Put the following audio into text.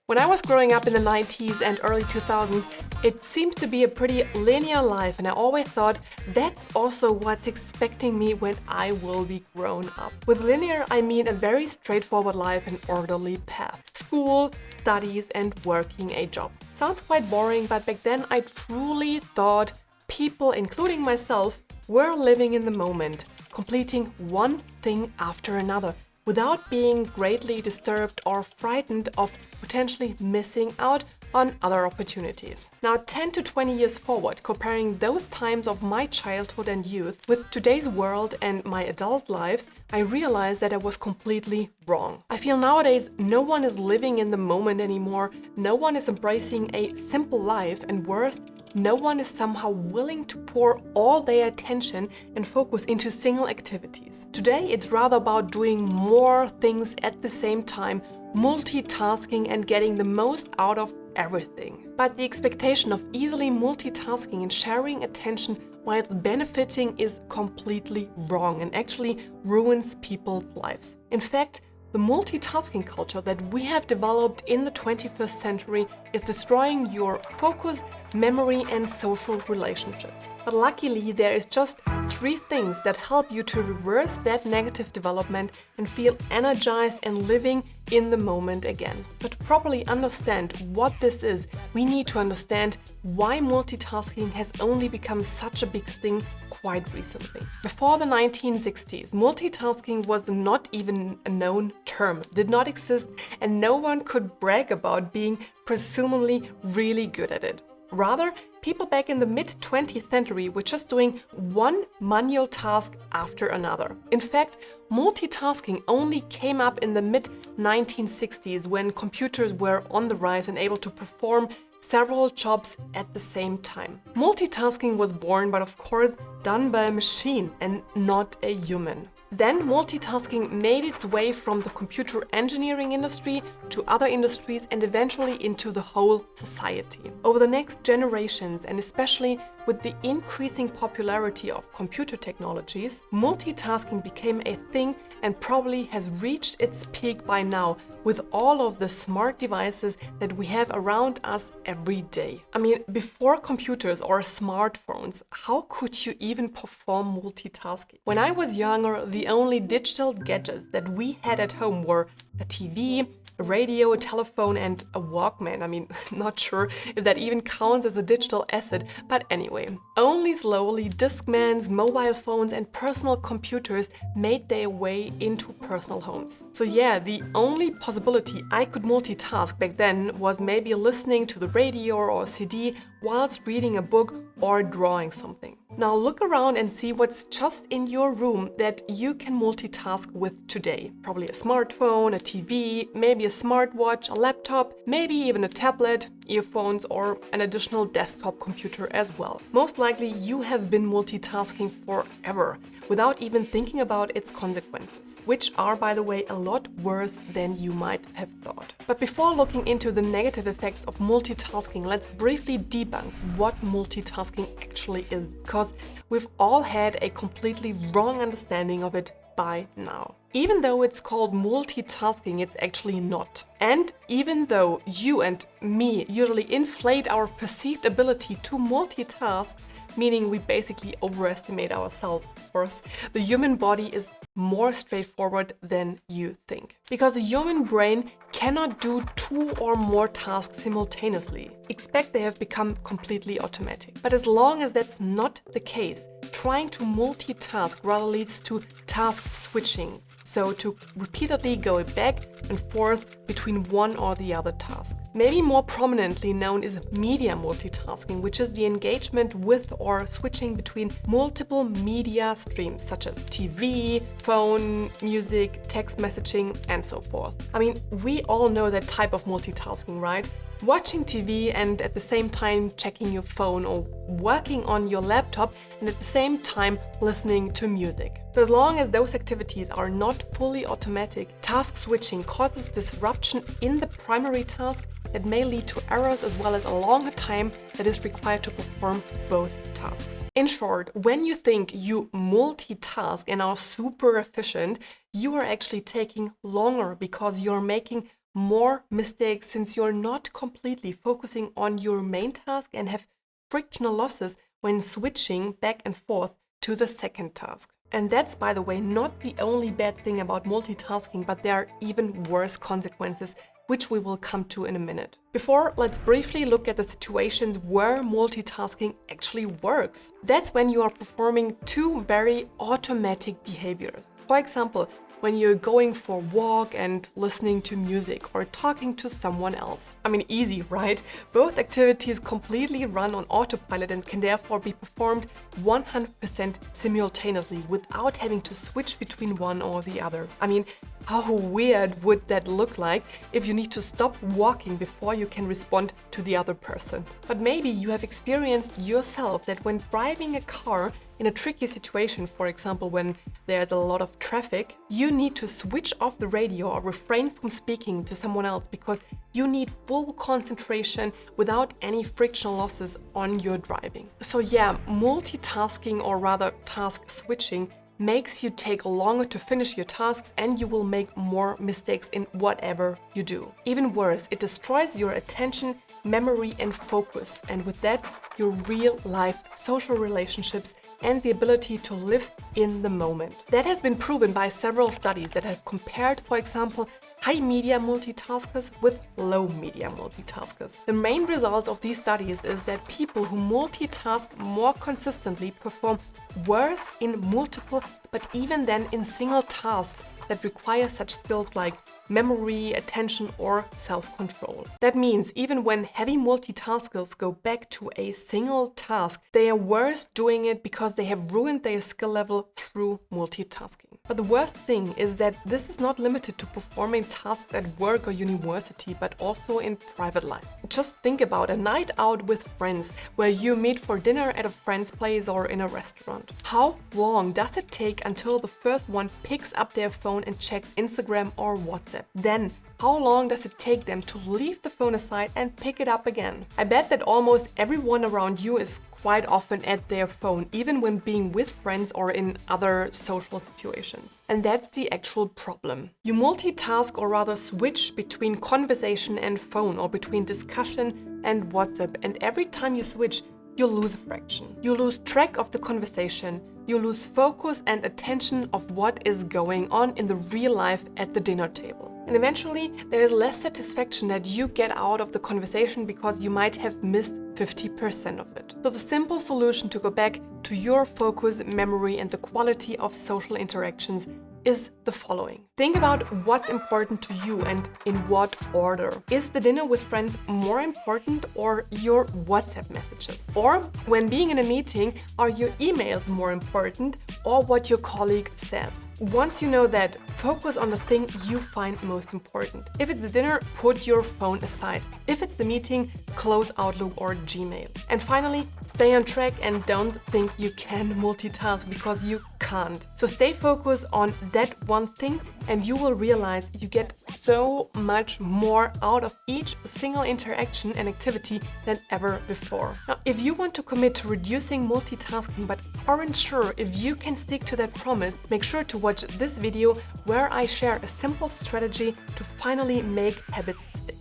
When I was growing up in the 90s and early 2000s, it seemed to be a pretty linear life, and I always thought that's also what's expecting me when I will be grown up. With linear, I mean a very straightforward life and orderly path. School, studies, and working a job. Sounds quite boring, but back then I truly thought people, including myself, were living in the moment, completing one thing after another, without being greatly disturbed or frightened of potentially missing out on other opportunities. Now, 10 to 20 years forward, comparing those times of my childhood and youth with today's world and my adult life, I realized that I was completely wrong. I feel nowadays no one is living in the moment anymore, no one is embracing a simple life, and worse, no one is somehow willing to pour all their attention and focus into single activities. Today, it's rather about doing more things at the same time, multitasking and getting the most out of everything. But the expectation of easily multitasking and sharing attention while it's benefiting is completely wrong and actually ruins people's lives. In fact, the multitasking culture that we have developed in the 21st century is destroying your focus, memory, and social relationships. But luckily, there is just 3 things that help you to reverse that negative development and feel energized and living in the moment again. But to properly understand what this is, we need to understand why multitasking has only become such a big thing quite recently. Before the 1960s, multitasking was not even a known term, did not exist, and no one could brag about being presumably really good at it. Rather, people back in the mid-20th century were just doing one manual task after another. In fact, multitasking only came up in the mid-1960s when computers were on the rise and able to perform several jobs at the same time. Multitasking was born, but of course, done by a machine and not a human. Then multitasking made its way from the computer engineering industry to other industries and eventually into the whole society. Over the next generations, and especially with the increasing popularity of computer technologies, multitasking became a thing and probably has reached its peak by now with all of the smart devices that we have around us every day. I mean, before computers or smartphones, how could you even perform multitasking? When I was younger, the only digital gadgets that we had at home were a TV, a radio, a telephone, and a Walkman. I mean, not sure if that even counts as a digital asset, but anyway. Only slowly, Discmans, mobile phones, and personal computers made their way into personal homes. So yeah, the only possibility I could multitask back then was maybe listening to the radio or a CD whilst reading a book or drawing something. Now look around and see what's just in your room that you can multitask with today. Probably a smartphone, a TV, maybe a smartwatch, a laptop, maybe even a tablet, earphones, or an additional desktop computer as well. Most likely you have been multitasking forever without even thinking about its consequences, which are, by the way, a lot worse than you might have thought. But before looking into the negative effects of multitasking, let's briefly debunk what multitasking actually is, because we've all had a completely wrong understanding of it by now. Even though it's called multitasking, it's actually not. And even though you and me usually inflate our perceived ability to multitask, meaning we basically overestimate ourselves, of course, the human body is more straightforward than you think. Because the human brain cannot do 2 or more tasks simultaneously. Expect they have become completely automatic. But as long as that's not the case, trying to multitask rather leads to task switching. So to repeatedly go back and forth between one or the other task. Maybe more prominently known is media multitasking, which is the engagement with or switching between multiple media streams such as TV, phone, music, text messaging, and so forth. I mean, we all know that type of multitasking, right? Watching TV and at the same time checking your phone, or working on your laptop and at the same time listening to music. So as long as those activities are not fully automatic, task switching causes disruption in the primary task that may lead to errors as well as a longer time that is required to perform both tasks. In short, when you think you multitask and are super efficient, you are actually taking longer because you're making more mistakes since you're not completely focusing on your main task and have frictional losses when switching back and forth to the second task. And that's, by the way, not the only bad thing about multitasking, but there are even worse consequences, which we will come to in a minute. Before, let's briefly look at the situations where multitasking actually works. That's when you are performing two very automatic behaviors. For example, when you're going for a walk and listening to music or talking to someone else. I mean, easy, right? Both activities completely run on autopilot and can therefore be performed 100% simultaneously without having to switch between one or the other. I mean, how weird would that look like if you need to stop walking before you can respond to the other person? But maybe you have experienced yourself that when driving a car in a tricky situation, for example, when there's a lot of traffic, you need to switch off the radio or refrain from speaking to someone else because you need full concentration without any frictional losses on your driving. So yeah, multitasking, or rather task switching, makes you take longer to finish your tasks and you will make more mistakes in whatever you do. Even worse, it destroys your attention, memory and focus, and with that, your real-life social relationships and the ability to live in the moment. That has been proven by several studies that have compared, for example, high media multitaskers with low media multitaskers. The main results of these studies is that people who multitask more consistently perform worse in multiple, but even then in single tasks that require such skills like memory, attention, or self-control. That means even when heavy multitaskers go back to a single task, they are worse doing it because they have ruined their skill level through multitasking. But the worst thing is that this is not limited to performing tasks at work or university, but also in private life. Just think about a night out with friends where you meet for dinner at a friend's place or in a restaurant. How long does it take until the first one picks up their phone and checks Instagram or WhatsApp? Then, how long does it take them to leave the phone aside and pick it up again? I bet that almost everyone around you is quite often at their phone, even when being with friends or in other social situations. And that's the actual problem. You multitask, or rather switch between conversation and phone, or between discussion and WhatsApp, and every time you switch, you lose a fraction. You lose track of the conversation, you lose focus and attention of what is going on in the real life at the dinner table. And eventually, there is less satisfaction that you get out of the conversation because you might have missed 50% of it. So the simple solution to go back to your focus, memory, and the quality of social interactions is the following. Think about what's important to you and in what order. Is the dinner with friends more important, or your WhatsApp messages? Or when being in a meeting, are your emails more important, or what your colleague says? Once you know that, focus on the thing you find most important. If it's the dinner, put your phone aside. If it's the meeting, close Outlook or Gmail. And finally, stay on track and don't think you can multitask, because you can't. So stay focused on that one thing and you will realize you get so much more out of each single interaction and activity than ever before. Now, if you want to commit to reducing multitasking but aren't sure if you can stick to that promise, make sure to watch this video where I share a simple strategy to finally make habits stick.